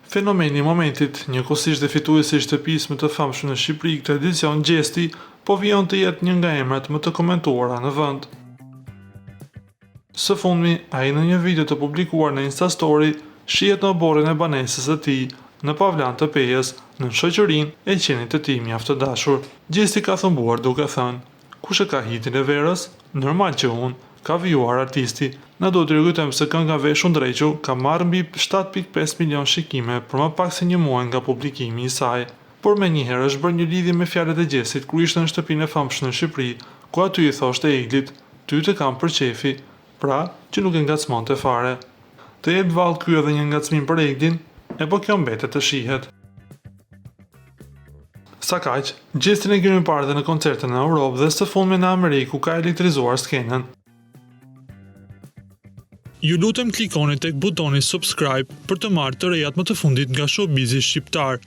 Fenomeni i momentit, njëkohësisht dhe fituesi i shtëpisë më të famshme në Shqipëri këtë edicion Gjesti, po vijon të jetë një nga emrat më të komentuara në vend. Së fundmi, ai në një video të publikuar në Instastory shihet në oborrin e banesës së tij në Pavlan të Pejës, në shoqërinë e qenit të tij mjaft të dashur. Gjesti ka thëmbuar duke thënë: "Kush e ka hitin e verës? Normal që unë", ka vijuar artisti. Na do të rikujtojmë se kënga Veshu Ndrequ ka marrë mbi 7.5 milion shikime për më pak se një muaj nga publikimi i saj. Por menjëherë është bërë një lidhje me fjalët e Gjestit kur ishte në shtëpinë e famshme në Shqipëri, ku aty i thoshte Eglit: "Ty të kam për qefi", pra që nuk e ngacmonte fare. Të jetë vallë ky edhe një ngacmim për Eglin, e po kjo mbetet të shihet. Sa kaq, Gjestin e kemi parë dhe në koncerte në Europë dhe së fundmi në Amerikë ku ka elektrizuar skenën. Ju lutem klikoni tek butoni subscribe për të marrë të rejat më të fundit nga showbizi shqiptar.